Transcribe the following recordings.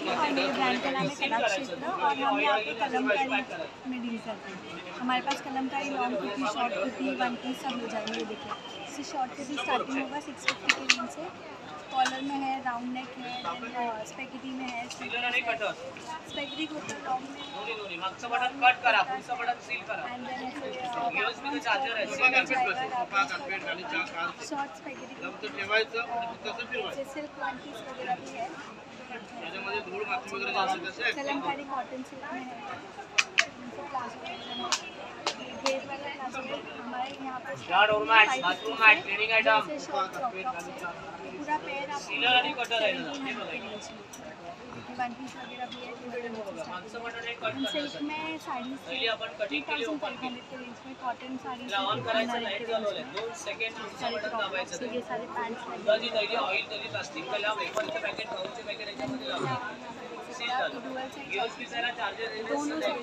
और मेरे ब्रांड का नाम है कला क्षेत्र और हम यहाँ पे कलमकारी में डील करते हैं। हमारे पास Kalamkari long kurti, short kurti, one piece सब मिल जाएंगे। देखिए इससे शॉर्ट कुर्ती स्टार्टिंग होगा 650 के रेंज से। कॉलर में है, राउंड नेक है, देन स्पेगेटी में है, स्पेगेटी कुर्ता लॉन्ग में and then short spaghetti silk one piece वगैरह भी है। कलमकारी कॉटन सिल्क में है, गेट वाला प्लाजो हमारे यहाँ पर पूरा पेड़ वन पीस वगैरह भी है। सिल्क में साड़ी 2500 के रेंज में, कॉटन साड़ी ये सारे पैंट्स दोनों सब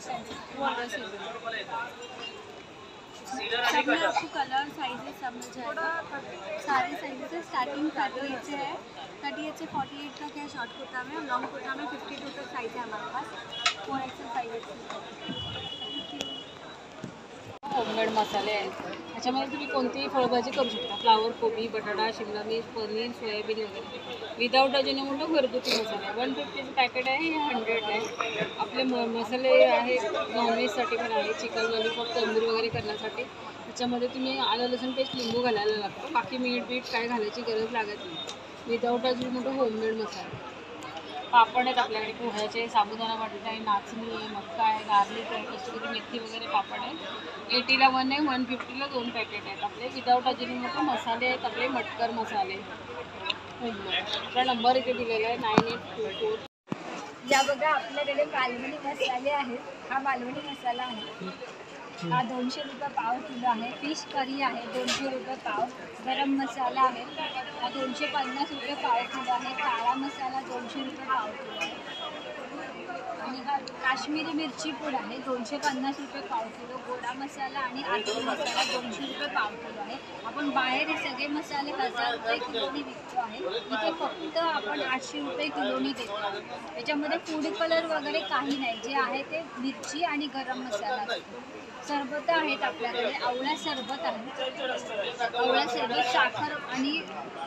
में आपको कलर साइजेस सब मिल जाएगा। सारे साइजेस है, स्टार्टिंग 38 से है, 38 से 48 तक है शॉर्ट कुर्ता में, लॉन्ग कुर्ता में 52 तक साइज है हमारे पास, 4XL 5XL। होममेड मसाले आहेत, त्याच्यामध्ये तुम्ही कोणतीही फळभाजी करू शकता, फ्लावर, कोबी, बटाटा, शिमला मिर्च, पनीर, सोयाबीन वगैरे विदाउट अजिनोमोटो घरगुती मसाले 150चं पॅकेट आहे, हे 100 आहे। आपले मसाले आहे नॉनव्हेजसाठी पण आहे, चिकन लॉलीपॉप, तंदूरी वगैरे करण्यासाठी। त्याच्यामध्ये तुम्ही आलं लसूण पेस्ट, लिंबू घालायला लागतो, बाकी मीठ बीट काय घालायची गरज लागत नाही। विदाउट अजिनोमोटो होममेड मसाले। पापड आहेत आपल्याकडे पोह्याचे, साबुदाणा बटाटा आहे, नाचणी आहे, मक्का आहे, गार्लिक आहे, कसुरी मेथी वगैरे पापड आहे। 80ला 1 आहे, 150ला 2 पॅकेट आहेत आपले। विदाउट अजिनोमोटो मसाले आहेत आपले, मटकर मसाले आपला नंबर इथे दिलेला आहे 9824। या बघा आपल्याकडे मालवणी मसाले आहेत। हा मालवणी मसाला आहे, हा 200 रुपये पाव किलो आहे। फिश करी आहे 200 रुपये पाव। गरम मसाला आहे हा 250 रुपये पाव किलो आहे। काळा मसाला 200 रुपये पाव किलो आहे। आणि हा काश्मीरी मिरची पूड आहे 250 रुपये पाव किलो। गोडा मसाला आणि आगरी मसाला 200 रुपये पाव किलो आहे। आपण बाहेर हे सगळे मसाले 1000 रुपये किलोनी विकतो आहे, इथे फक्त आपण 800 रुपये किलोनी देतो। याच्यामध्ये फूड कलर वगैरे काही नाही, जे आहे ते मिरची आणि गरम मसाला। सरबत आहेत आपल्याकडे, आवळा सरबत आहे, आवळा सरबत साखर आणि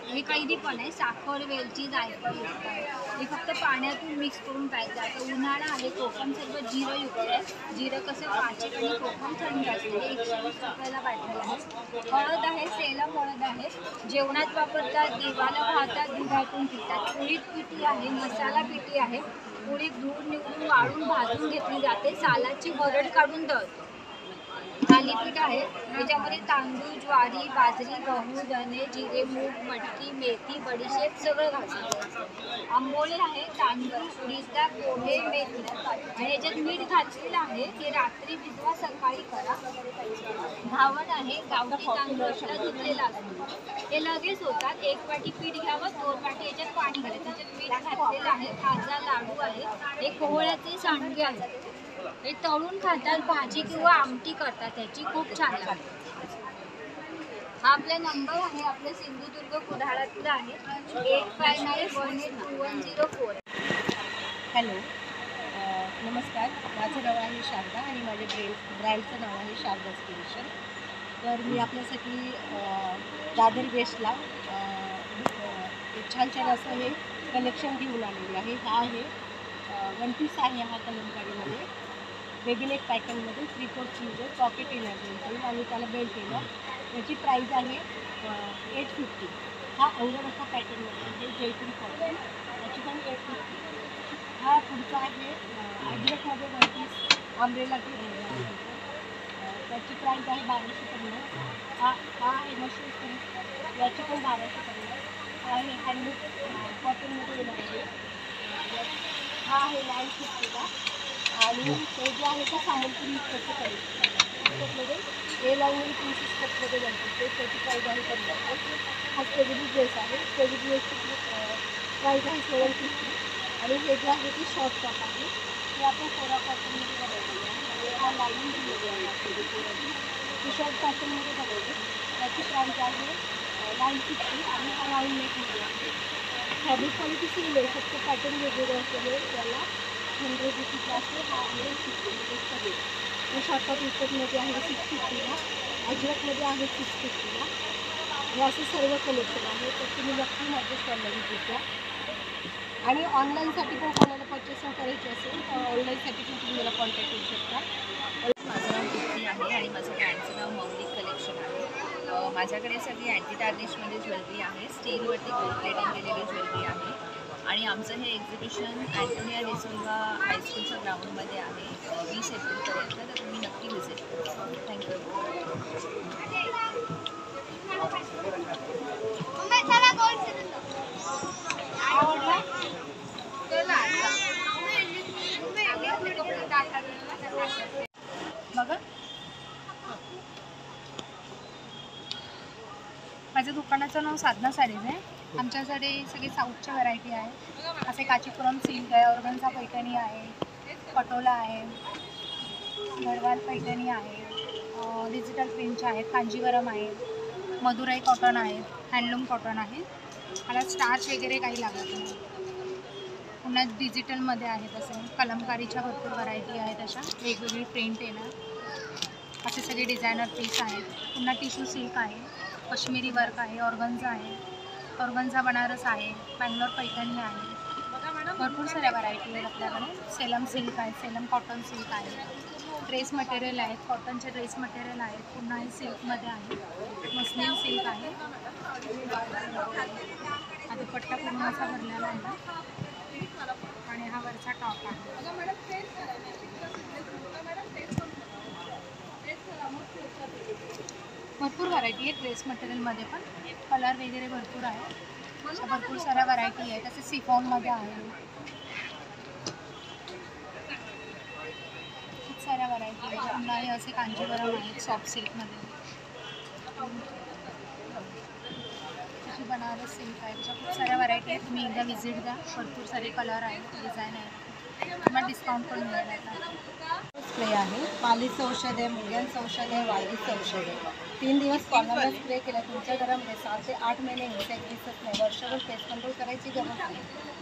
हे कैरी पण आहे, साखर, वेलची, जायफळ युक्त आहे। हे फक्त पाण्यातून मिक्स करून प्यायचं। आता उन्हाळा आहे, कोकम सरबत जिरं युक्त आहे, जिरं कसं पाचक आणि कोकम थंड असते, हे 120 रुपयाला बाटली आहे। हळद आहे, सेलम हळद आहे, जेवणात वापरतात, देवाला वाहतात, दुधातून पितात। उडीद पिठी आहे, मसाला पिठी आहे, उडीद धुवून निवडून वाळून भाजून घेतली जाते, सालाची भरड काढून दळतो। थालीपीठ आहे, त्याच्यामध्ये तांदूळ, ज्वारी, बाजरी, गहू, धने, जिरे, मूग, मटकी, मेथी, बडीशेप सगळं घालायचं। आंबोळे आहे, तांदूळ, उडीद डाळ, पोहे, मेथी आणि याच्यात मीठ घातलेलं आहे, ते रात्री भिजवा, सकाळी करा। घावण आहे, गावठी तांदूळ आपला धुतलेला असतो, हे लगेच होतात। 1 वाटी पीठ घ्यावं, 2 वाटी याच्यात पाणी घालायचं, त्याच्यात मीठ घातलेलं आहे। खाजा लाडू आहे, हे कोहळ्याचे सांडगे आहेत, हे तळून खातात, भाजी किंवा आमटी करतात, त्याची खूप छान लागते। हा आपला नंबर आहे, आपल्या सिंधुदुर्ग कुडाळातला आहे, 8591821004। हॅलो, नमस्कार, माझं नाव आहे शारदा आणि माझ्या ब्रँडचं नाव आहे शारदा क्रिएशन। तर मी आपल्यासाठी दादर वेस्टला एक छान छान असं हे कलेक्शन घेऊन आलेले आहे। हा आहे 1 पीस आहे, हा कलमकारीमध्ये बेबीनेक पॅटर्नमध्ये 3/4 स्लीव्ह पॉकेट येणार आणि त्याला बेल्ट येणार। याची प्राईस आहे 850। हा अवघड असा पॅटर्नमध्ये आहे, जयपूर कॉटन, याची पण 850। हा पुढचा आहे अजरकमध्ये 1 पीस अम्ब्रेला त्याची प्राईस आहे 1250। हा आहे मशरूम सिल्क, याची पण 1250। हा आहे हँडलूम कॉटनमध्ये येणार आहे, हा आहे 950ला। आणि हे जे आहे ते सामोलपुरी इतकंचं प्राईस हे लावून प्रिन्सेस कटमध्ये बनतो, ते त्याची प्राईस आहे 50। हा स्पेगेटी ड्रेस आहे, स्पेगेटी ड्रेसची प्राईस आहे 750। आणि हे जे आहे ते शॉर्ट टॉप आहे, ते आपण कोरा कॉटनमध्ये बनवलेलं आहे, हा लाईनिंग दिलेली आहे, ते शॉर्ट पॅटर्नमध्ये बनवले, त्याची प्राईस आहे 950। आणि हा राऊंड नेकमध्ये आहे, फॅब्रिक क्वालिटी सेम आहे, फक्त पॅटर्न वेगवेगळं असल्यामुळे त्याला 100 रुपीजला असते. हा आहे 60 रुपीजचा रेट. शॉर्टकट विकटमध्ये आहे 650ला, अजरकमध्ये आहे 650ला. हे असे सर्व कलेक्शन आहे, तर तुम्ही नक्की माझ्या स्टॉलला व्हिजिट द्या. आणि ऑनलाईनसाठी पण कोणाला पर्चेसिंग करायची असेल तर ऑनलाईनसाठी पण तुम्ही मला कॉन्टॅक्ट करू शकता. माझं नाव टिप्पी आहे आणि माझं ब्रँडचं नाव मौलिक कलेक्शन आहे. माझ्याकडे सगळी अँटी टार्निशमध्ये ज्वेलरी आहे, स्टीलवरती गोल्ड प्लेटिंग केलेली ज्वेलरी आहे. आणि आमचं हे एक्झिबिशन अँटोनिया डिसिल्वा हायस्कूलच्या ग्राउंडमध्ये आहे 20 एप्रिलपर्यंत, तर तुम्ही नक्की व्हिजिट करा. थँक्यू. बघा, माझ्या दुकानाचं नाव साधना साडीज आहे. आमच्याकडे सगळी साऊथच्या व्हरायटी आहे. असे काचीपुरम सिल्क आहे, ऑर्गन्झा पैठणी आहे, पटोला आहे, गडवाल पैठणी आहे, डिजिटल प्रिंटच्या आहेत, कांजीवरम आहे, मदुराई कॉटन आहे, हँडलूम कॉटन आहे. मला स्टार्च वगैरे काही लागत नाही. पुन्हा डिजिटलमध्ये आहेत, असे कलमकारीच्या भरपूर व्हरायटी आहेत, अशा वेगवेगळी प्रिंट येणार असे सगळे डिझायनर पीस आहेत. पुन्हा टिश्यू सिल्क आहे, काश्मीरी वर्क आहे, ऑर्गन्झा आहे, ऑर्गन्झा बनारस आहे, बँगलोर पैठणी आहे. भरपूर साऱ्या व्हरायटी आहेत आपल्याकडे. सेलम सिल्क आहे, सेलम कॉटन सिल्क आहे, ड्रेस मटेरियल आहेत, कॉटनचे ड्रेस मटेरियल आहेत. पुन्हा हे सिल्कमध्ये आहे, मस्लिन सिल्क आहे. आता पट्टा पूर्ण असा भरलेला आहे आणि हा वरचा टॉप आहे. भरपूर व्हरायटी आहे ड्रेस मटेरियलमध्ये पण. कलर वगैरे भरपूर आहे, अशा भरपूर साऱ्या व्हरायटी आहेत. तसे सिफॉनमध्ये आहे, खूप साऱ्या व्हरायटी आहेत. पुन्हा हे असे कांजीवरम आहेत सॉफ्ट सिल्कमध्ये. अशी बनारस सिल्क आहे, अशा खूप साऱ्या व्हरायटी आहेत. तुम्ही एकदा व्हिजिट द्या. भरपूर सारे कलर आहेत, डिझाईन आहेत. तुम्हाला डिस्काउंट पण मिळेल. आता स्प्रे आहे, पालीचं औषध आहे, मुंग्यांचं औषध आहे, वायरीचं औषध आहे. 3 दिवस कॉर्नरला स्प्रे केला तुमच्या घरामध्ये 7 ते 8 महिने इन्सेक्ट दिसत नाही. वर्षभर पेस्ट कंट्रोल करायची गरज नाही.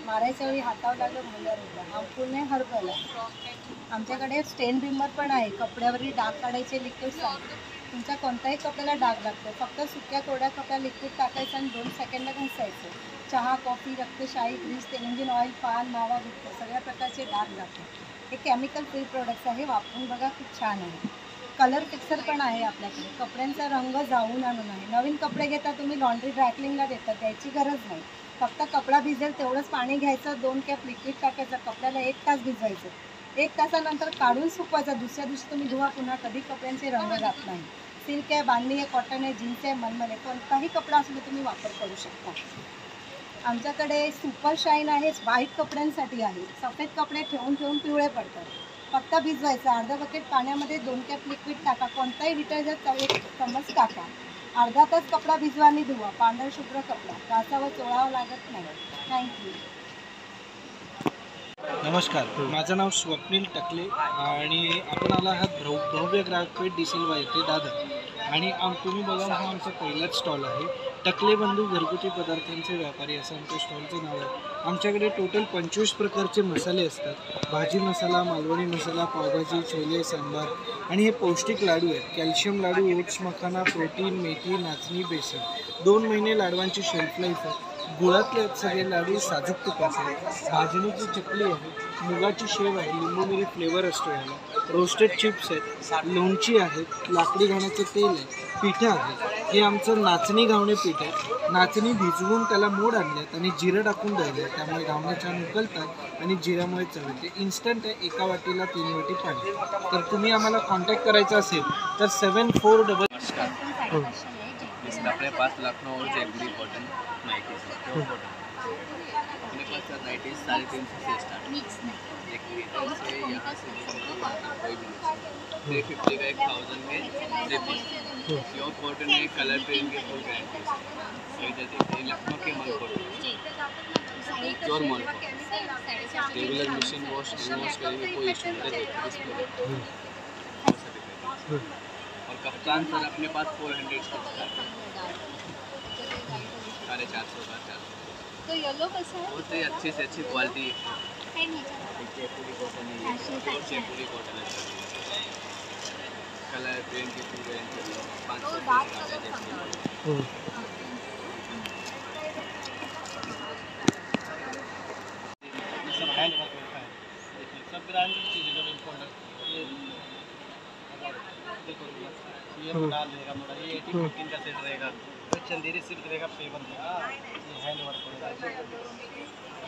मारायच्या वेळी हातावर लागलं मुंग्या रुग्ण. हा पूर्ण हर्बल आहे. आमच्याकडे स्टेन रिमर पण आहे, कपड्यावरील डाग काढायचे लिक्विड्स आहेत. तुमच्या कोणत्याही कपड्याला डाग लागतो, फक्त सुक्या कोरड्या कपड्याला लिक्विड टाकायचं आणि 2 सेकंदात घासायचं. चहा, कॉफी, रक्तशाही, ग्रीस, तेल इंजिन ऑइल, पान, मावा, गुटखा सगळ्या प्रकारचे डाग लागतात. हे केमिकल फ्री प्रोडक्ट्स आहे, वापरून बघा, खूप छान आहे. कलर फिक्सर पण आहे आपल्याकडे. कपड्यांचा रंग जाऊन आणून आहे. नवीन कपडे घेता तुम्ही लॉन्ड्री ड्रायक्लिंगला देता, द्यायची गरज नाही. फक्त कपडा भिजेल तेवढंच पाणी घ्यायचं, 2 कॅप लिक्विड टाकायचं, कपड्याला 1 तास भिजवायचं. 1 तासानंतर काढून सुकवायचं. दुसऱ्या दिवशी तुम्ही धुवा, पुन्हा कधी कपड्यांचे रंग जात नाही. सिल्क आहे, बांधणी आहे, कॉटन आहे, जीन्स आहे, मलमल आहे, कोणताही कपडा असलो तुम्ही वापर करू शकता. आमच्याकडे सुपर शाईन आहे, व्हाईट कपड्यांसाठी आहे. सफेद कपडे ठेवून ठेवून पिवळे पडतात. फक्त भिजवायचं. अर्धा बकेट पाण्यामध्ये 2 कॅप लिक्विड टाका, कोणताही डिटर्जंट 1 चम्मच टाका. अर्धा तास कपडा भिजवा आणि धुवा. पांढरा शुभ्र कपडा, घासावर चोळावं लागत नाही. थँक्यू. नमस्कार, माझं नाव स्वप्नील टकले आणि आपण आला आहात भव्य ग्राहकपेठ डिसिल्वा येथे दादर. आणि तुम्ही बघा, हा आमचा पहिलाच स्टॉल आहे. टकले बंधू घरगुती पदार्थांचे व्यापारी असं आमच्या स्टॉलचं नाव आहे. आमच्याकडे टोटल 25 प्रकारचे मसाले असतात. भाजी मसाला, मालवणी मसाला, पावभाजी, छोले, सांबार आणि हे पौष्टिक लाडू आहेत. कॅल्शियम लाडू, ओट्स मखाना, प्रोटीन, मेथी, नाचणी, बेसन. 2 महिने लाडवांची शेल्फ लाईफ आहे. गुळातले आहेत सगळे लाडू, साजूक तुपाचे आहे. भाजणीची चकली आहे, मुगाची शेव आहे, लिंबू मिरी फ्लेवर असतो याला, रोस्टेड चिप्स आहेत, लोणची आहेत, लाकडी घाण्याचं तेल आहे, पिठं आहे. हे आमचं नाचणी घावणे पीठ आहे. नाचणी भिजवून त्याला मोड आणल्यात आणि जिरं टाकून द्यायला, त्यामुळे घावणे छान उकलतात आणि जिऱ्यामुळे चव येते. इन्स्टंट आहे, एका वाटीला 3 वाटी पाणी. तर तुम्ही आम्हाला कॉन्टॅक्ट करायचा असेल तर 7488. इसमें अपने पास लखनऊ और जयपुरी कॉटन नाइटीज है, अपने पास नाइटीज 350 से स्टार्ट। एक मीटर से यहाँ से कोई भी 350 का 1000 में 3 पीस। प्योर कॉटन में कलर प्रिंट के फुल गारंटी है। जैसे लखनऊ के मॉल कॉटन प्योर मॉल रेगुलर मशीन वॉश करेंगे कोई इशू नहीं। और कप्तान सर अपने पास 400 से स्टार्ट है, 450 का 400। तो येलो कसं आहे? बहुत ही अच्छी से अच्छी क्वालिटी हे नीचे जयपुरी कॉटन है, सातशे, प्योर सातशे. जयपुरी कॉटन है कलर प्रिंट की पूरे पाँच तो सौ डार्क कलर सांगा. ये सब हैंड वर्क होता है, देखिए सब ब्रांडेड चीज़ है जो इम्पोर्टेंट देखो ये डाल देगा मोड़ा, ये 18-15 का सेट रहेगा, तो चंदेरी सिल्क रहेगा पेवर में, ये हैंड वर्क होगा,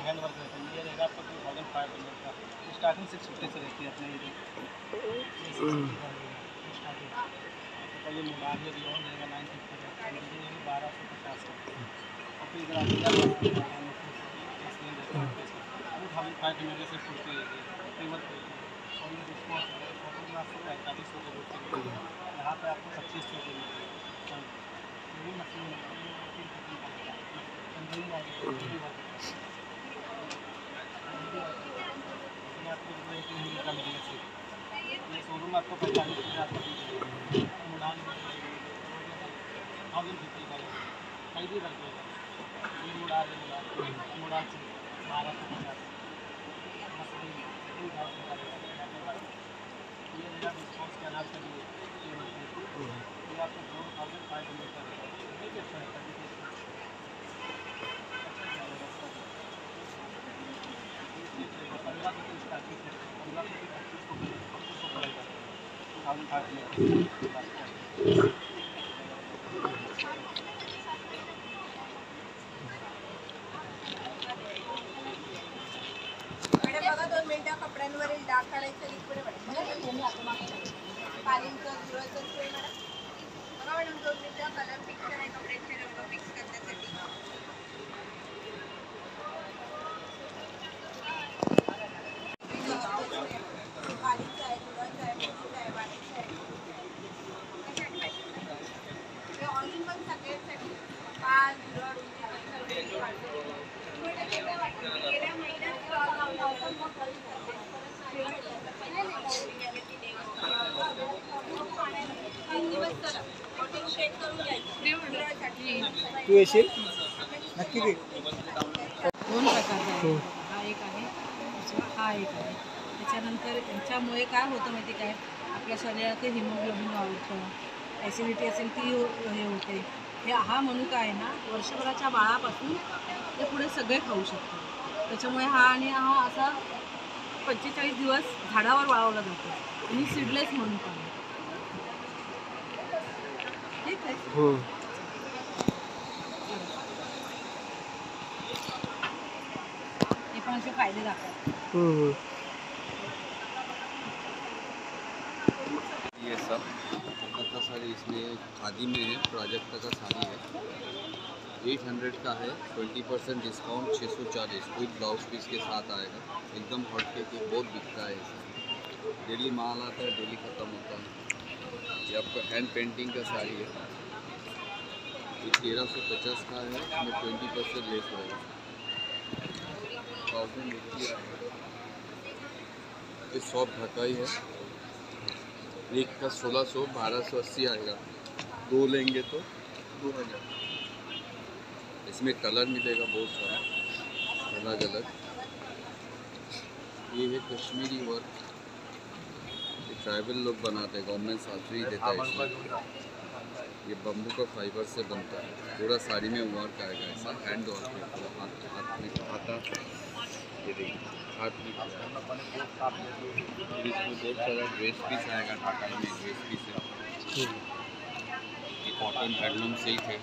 हैंड वर्क रहता है, ये रहेगा आपको 2500 का, स्टार्टिंग 650 से रहती है अपने ये स्टार्टिंग आपको ये मुलान में लोन रहेगा 950 का, चंदेरी रहेगी 1250 का, और फिर इधर आगे 500 से फुटते पेवर पे और ये रिस्पॉन्स फोटोग्राफर 4500 के रूप में यहाँ पे आपको 2500 के मिलेगा, ये मशीन आपको 1800 का मिलेगा सिर्फ, ये शोरूम आपको 45,000 का मिलेगा, मुलान 1050 का कई भी रखेगा, ये मुड़ा मुड़ा 1250 ये मेरा रिस्पॉन्स क्या नाम से ये आपको 4500 का रहेगा, देखिए अच्छा रहता है, देखिए 1500 से स्टार्टिंग है, 1500 से 2500 पड़ेगा, 2500 मॅडम बघा 2 मिनिटं कपड्यांवरील डाग काढायचं लिक्विड पाणीचं झुरळचं स्प्रे मॅडम. बघा मॅडम 2 मिनिटं कलर फिक्सर आहे कपड्यांचे रंग फिक्स करण्यासाठी. पाणीचं आहे झुरळचं आहे मेथीचं आहे वाटीचं आहे. हे ऑल इन वन सगळ्यांसाठी पाल झुरळ गेल्या महिन्यात तू येशील नक्की दे. 2 प्रकारचा आहे. हा एक आहे हा एक आहे. त्याच्यानंतर याच्यामुळे काय होतं माहिती काय, आपल्या शरीरात हिमोग्लोबिन वाढतं, ॲसिडिटी असेल ती हे होते. हा मनुका आहे ना वर्षभराच्या बाळापासून ते पुढे सगळे खाऊ शकतो. त्याच्यामुळे हा आणि हा असा 45 दिवस झाडावर वाळवला जातो आणि सीडलेस मनुका आहे. ठीक आहे. हे पण असे फायदे दाखवतात. ये सब कलकत्ता साड़ी इसमें खादी में है, प्राजक्ता का साड़ी है, 800 का है, 20% डिस्काउंट 640 विद ब्लाउज पीस के साथ आएगा, एकदम हॉट केक बहुत बिकता है इसमें, डेली माल आता है डेली ख़त्म होता है। ये आपका हैंड पेंटिंग का साड़ी है, ये 1350 का है, इसमें 20% लेस रहेगा, 1080 आएगा। ये सॉफ्ट ढकाई है, एक का 1600 1280 आएगा, 2 लेंगे तो 2000। इसमें कलर मिलेगा बहुत सारा अलग अलग। ये है कश्मीरी वर्क, ये ट्राइबल लोग बनाते हैं, गवर्नमेंट सब्सिडी देता है इसमें। ये बम्बू का फाइबर से बनता है, पूरा साड़ी में वर्क आएगा, ऐसा हैंड वर्क है, पूरा हाथ में हाथा, ये देखिए हाथ में फिर इसमें बहुत सारा ड्रेस पीस आएगा, ढाकाई में ड्रेस पीस है, ये कॉटन हैंडलूम सिल्क है,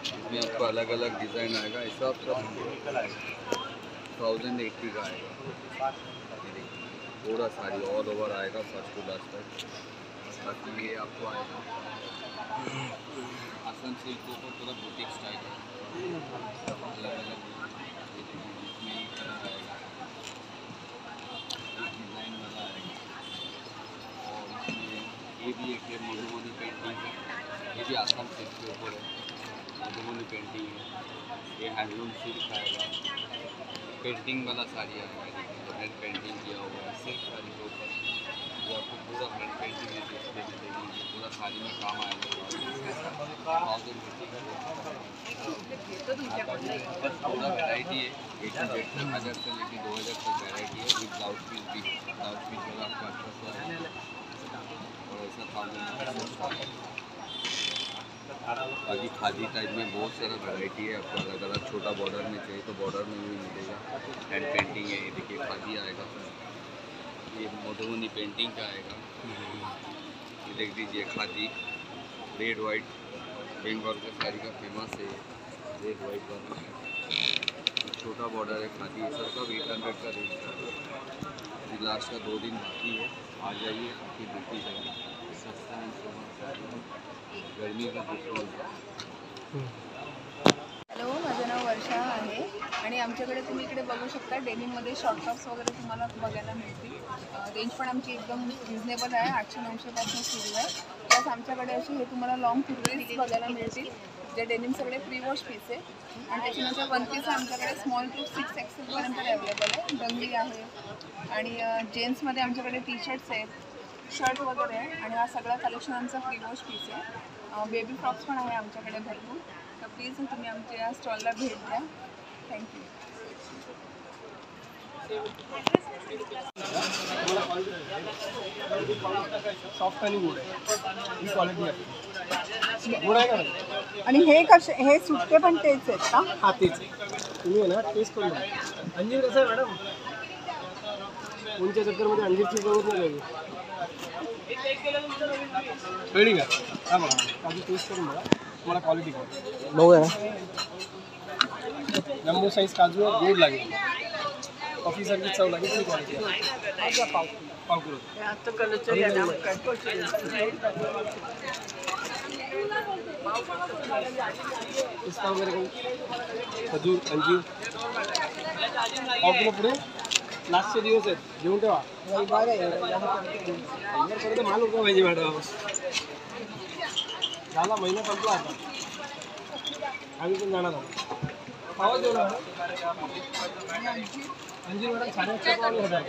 इसमें आपको अलग अलग डिज़ाइन आएगा, ऐसा आपका 1080 का आएगा। ये देखिए पूरा साड़ी ऑल ओवर आएगा फर्स्ट टू लास्ट तक। बाकी ये आपको आएगा आसम सिल्क के ऊपर पूरा बुटीक स्टाइल है, अलग अलग ये देखिए इसमें ये कलर आएगा, एक डिज़ाइन वाला आएगा, और इसमें ये भी एक है मधुबनी पेंटिंग है, ये भी आसम सिल्क के ऊपर है, मधुबनी पेंटिंग है, ये हैंडलूम सिल्क आएगा, पेंटिंग वाला साड़ी आएगा, जो हैंड पेंटिंग किया हुआ है सिल्क साड़ी के ऊपर, ये आपको पूरा हैंड पेंटिंग है डिस्प्ले में देगी, पूरा साड़ी में काम आएगा, 1050 का बस पूरा वैरायटी है 100 से 1000 से लेकर 2000 तक वैरायटी है विद ब्लाउज पीस भी ब्लाउज पीस वाला आपको 1800 और ऐसा 1000 बाकी खादी टाइप में बहुत सारा वैरायटी है आपको अलग अलग छोटा बॉर्डर में चाहिए तो बॉर्डर में भी मिलेगा हैंड पेंटिंग है ये देखिए खादी आएगा ये मधुबनी पेंटिंग का आएगा ये देख दीजिए खादी रेड वाइट बंगाल का साड़ी का फेमस है रेड वाइट वाला छोटा बॉर्डर है खादी ये सब का 800 का रेट लास्ट का 2 दिन बाकी है आ जाइए आपकी बिक्री जाएगी सस्ता है गर्मी का हॅलो माझं नाव वर्षा आहे आणि आमच्याकडे तुम्ही इकडे बघू शकता डेनिममध्ये शॉर्ट टॉप्स वगैरे तुम्हाला बघायला मिळतील रेंज पण आमची एकदम रिजनेबल आहे 800-900 पासून सुरू आहे प्लस आमच्याकडे असे हे तुम्हाला लॉंग कुर्तीज बघायला मिळतील जे डेनिम सगळे प्री वॉश पीस आहे आणि त्याच्यानंतर वन पीस आमच्याकडे स्मॉल टू 6 XL पर्यंत अवेलेबल आहे बंगली आहे आणि जेंट्समध्ये आमच्याकडे टी शर्ट्स आहेत शर्ट वगैरे आहे आणि हा सगळा कलेक्शन आमचा फ्री वॉश पीस आहे बेबी फ्रॉक्स पण आहे आमच्याकडे भरपूर तर प्लीज तुम्ही आमच्या या स्टॉलला भेट द्या थँक्यू सॉफ्ट आणि गुड आहे ही क्वालिटी आहे गुड आहे का आणि हे कसे हे सुट्टे पण तेच आहेत का? हा तेच तुम्ही आहे ना टेस्ट करून अंजीर कसं आहे मॅडम कोणत्या चक्करमध्ये अंजीरची जरूरत नाही कळली का हा बघा काजू टेस्ट करून बघा तुम्हाला क्वालिटी कळेल बघूया जम्बो साईज काजू आहे गोड लागेल कॉफीसारखी चव लागेल ती क्वालिटी पाव किलो पिस्ता वगैरे काही खजूर अंजीर पाव किलो पुढे लास्टचे दिवस आहेत घेऊन ठेवा पर्यंत माल होता पाहिजे मॅडम झाला महिना संपला आता आम्ही पण जाणार आहोत पावच देऊ ना अंजीर मॅडम 850 पाव होता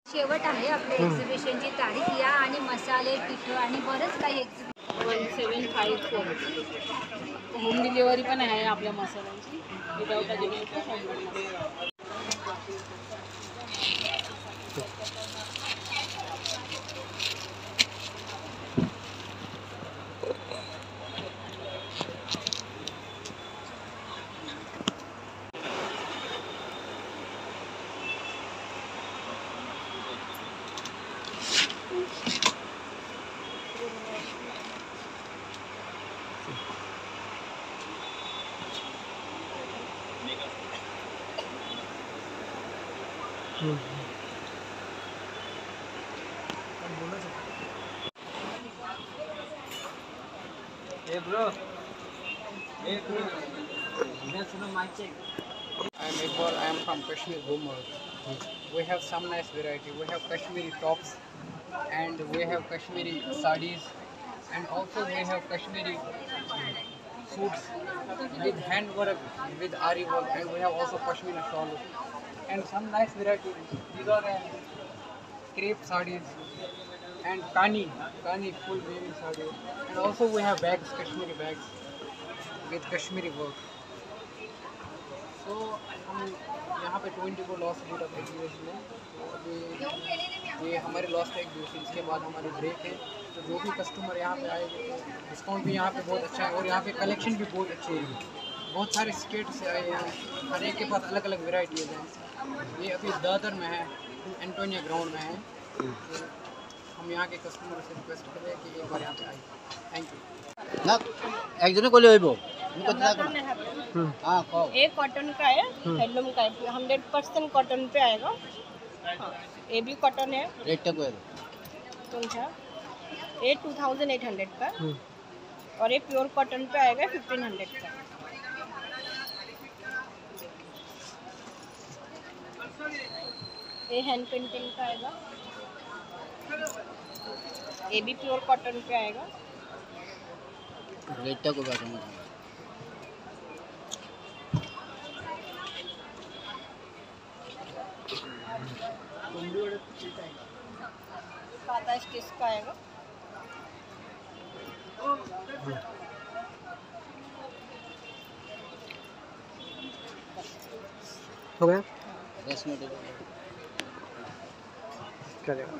शेवट आहे आपल्या एक्झिबिशनची तारीख या आणि मसाले पिठं आणि बरंच काही 1754 होम डिलिव्हरी पण आहे आपल्या मसाल्यांची without Ajinomoto Hey bro. Hey bro. That's the mic check. I'm Iqbal. I am from Kashmir, Gumar. We have some nice variety. We have Kashmiri tops, and we have Kashmiri sarees, and also we have Kashmiri suits with hand work, with ari work, and we have also Kashmiri shawls, and some nice variety. These are crepe sarees and kani full weaving sarees, and also we have bags, Kashmiri bags with Kashmiri work. तो हम यहाँ पे 20 को loss हुआ था exhibition में तो अभी ये हमारे लॉस का एग्जीबिशन इसके बाद हमारी ब्रेक है तो जो भी कस्टमर यहाँ पे आएंगे तो डिस्काउंट भी यहाँ पे बहुत अच्छा है और यहाँ पे कलेक्शन भी बहुत अच्छी है बहुत सारे स्टेट से आए हैं हर एक के पास अलग अलग वेराइटीज़ हैं ये अभी दादर में है एंटोनिया ग्राउंड में है तो हम यहाँ के कस्टमर से रिक्वेस्ट करें कि एक बार यहाँ पे आए थैंक यू एक जने को ले आइबो एक कॉटन का है हैंडलूम का है 100% कॉटन पे आएगा हाँ ये भी कॉटन है रेट तक तुमचा ये 2800 का और ये प्योर कॉटन पे आएगा 1500 का ये हैंड पेंटिंग का आएगा ये भी प्योर कॉटन पे आएगा रेट तक होगा आता स्टिच का आएगा? हो गया? 10 मिनट चलेगा.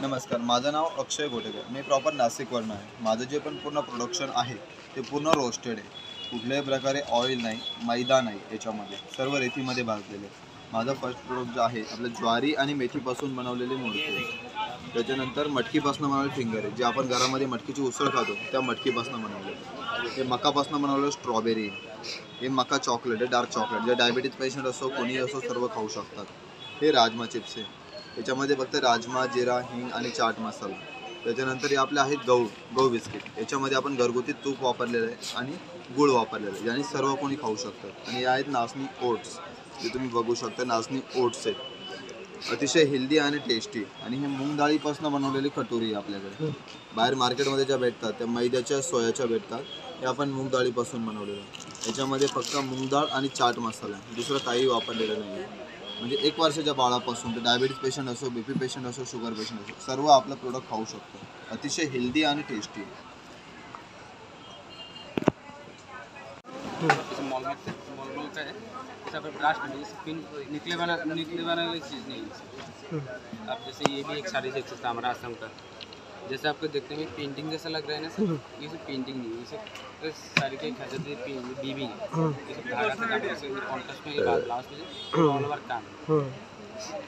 नमस्कार, माझं नाव अक्षय घोटेकर. मी प्रॉपर नाशिकवरून आहे. माझं जे पण पूर्ण प्रोडक्शन आहे ते पूर्ण रोस्टेड आहे. कुठल्याही प्रकारे ऑइल नाही, मैदा नाही, याच्यामध्ये सर्व रेतीमध्ये भाजलेले. माझं फर्स्ट प्रोडक्ट जे आहे आपलं ज्वारी आणि मेथीपासून बनवलेले मुरके. त्याच्यानंतर मटकीपासून बनवलेले फिंगर आहे, जे आपण घरामध्ये मटकीची उसळ खातो त्या मटकीपासून बनवलेलं. हे मकापासून बनवलेलं स्ट्रॉबेरी. हे मका चॉकलेट आहे, डार्क चॉकलेट, जे डायबिटीज पेशंट असो कोणी असो सर्व खाऊ शकतात. हे राजमा चिप्स आहे, याच्यामध्ये फक्त राजमा, जिरा, हिंग आणि चाट मसाला. त्याच्यानंतर हे आपले आहेत गहू बिस्किट. याच्यामध्ये आपण घरगुती तूप वापरलेलं आहे आणि गूळ वापरलेलं आहे, ज्याने सर्व कोणी खाऊ शकतात. आणि हे आहेत नाचणी ओट्स, जे तुम्ही बघू शकता नाचणी ओट्स आहेत. अतिशय हेल्दी आणि टेस्टी. आणि हे मूग डाळीपासून बनवलेली कटोरी आहे आपल्याकडे. बाहेर मार्केटमध्ये ज्या भेटतात त्या मैद्याच्या सोयाच्या भेटतात, हे आपण मूग डाळीपासून बनवलेलं. याच्यामध्ये फक्त मूग डाळ आणि चाट मसाला, दुसरं काही वापरलेलं नाही आहे. म्हणजे 1 वर्षाच्या बाळापासून ते डायबिटीज पेशंट असो, BP पेशंट असो, शुगर पेशंट असो, सर्व आपलं प्रोडक्ट खाऊ शकतो. अतिशय हेल्दी आणि टेस्टी. मॉल का है, इस पर ब्राश में पिन निकले बनाने वाली चीज़ नहीं है। अब जैसे ये भी एक साड़ी से अच्छा हमारा आश्रम का, जैसे आपको देखने में पेंटिंग जैसा लग रहा है ना सर, ये सब पेंटिंग नहीं है, ये सब साड़ी के खाते बीबी है, ये सब धागा से काम, जैसे कॉन्ट्रास्ट में ब्लाउज में ऑल ओवर काम है।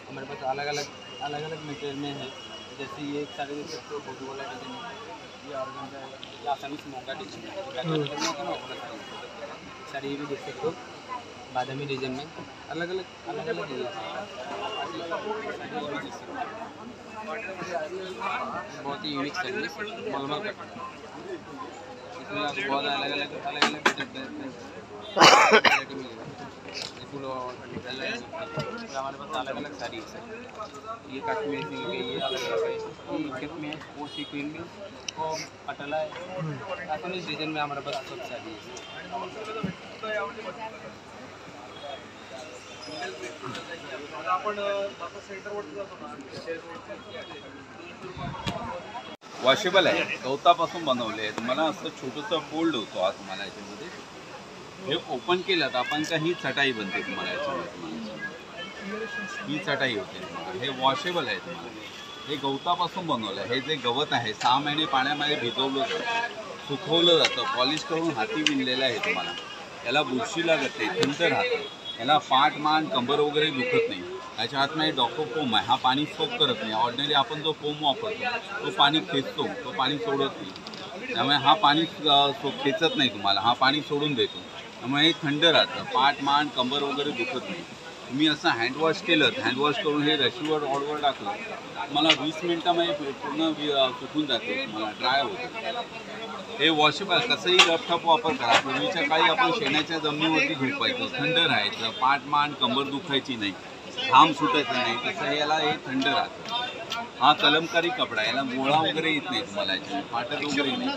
हमारे पास अलग अलग मटेरियल में है, जैसे ये एक साड़ी देख सकते हो फोटो वाला डिजाइन है, ये ऑर्गेन्जा है, ये आसामी से मोंगा डिजाइन है, साड़ी ये भी देख सकते हो बादामी डिजाइन में, अलग अलग डिजाइन बहुत ही यूनिक सर्विस मलमल का, इसमें आपको बहुत अलग अलग हमारे पास अलग अलग साड़ी है सर। ये कश्मीरी सिल्क है, ये अलग अलग है, ये इकत में है, वो सीक्वेंस में, वो पटला है, अपने डिजाइन में हमारे पास सब साड़ी है। वॉशेबल आहे, गवतापासून बनवले आहे. तुम्हाला असं छोटंसं फोल्ड होतो आज तुम्हाला याच्यामध्ये. हे ओपन केलं तर आपण का ही चटाई बनते तुम्हाला याच्यामध्ये, ही चटाई होते. हे वॉशेबल आहे तुम्हाला. हे गवतापासून बनवलं आहे. हे जे गवत आहे 6 महिने पाण्यामध्ये भिजवलं जातं, सुकवलं जातं, पॉलिश करून हाती विणलेलं आहे तुम्हाला. याला बुरशी लागत नाही, थंड राहतं. याला पाठ, मान, कंबर वगैरे दुखत नाही. याच्या आतमध्ये डॉक्टर फोम आहे, हा पाणी सोक करत नाही. ऑर्डिनरी आपण जो फोम वापरतो तो पाणी खेचतो, तो पाणी सोडत नाही. त्यामुळे हा पाणी खेचत नाही तुम्हाला, हा पाणी सोडून देतो. त्यामुळे हे थंड राहतं, पाठ, मान, कंबर वगैरे दुखत नाही. तुम्ही असं हँडवॉश केलं, हँडवॉश करून हे रशीवर ऑडवर टाकलं, तुम्हाला 20 मिनटामध्ये पूर्ण सुकून जाते, तुम्हाला ड्राय होतं. हे वॉशेबल. कसंही लॅपटॉप वापर करा. पूर्वीच्या काळी आपण शेणाच्या जमिनीवरती झोपायचं, थंड राहायचं, पाठ, मान, कंबर दुखायची नाही, घाम सुटायचं नाही. तसं याला हे थंड राहतं. हा कलमकारी कपडा, याला गोळा वगैरे येत नाही तुम्हाला, याच्या फाटत वगैरे नाही.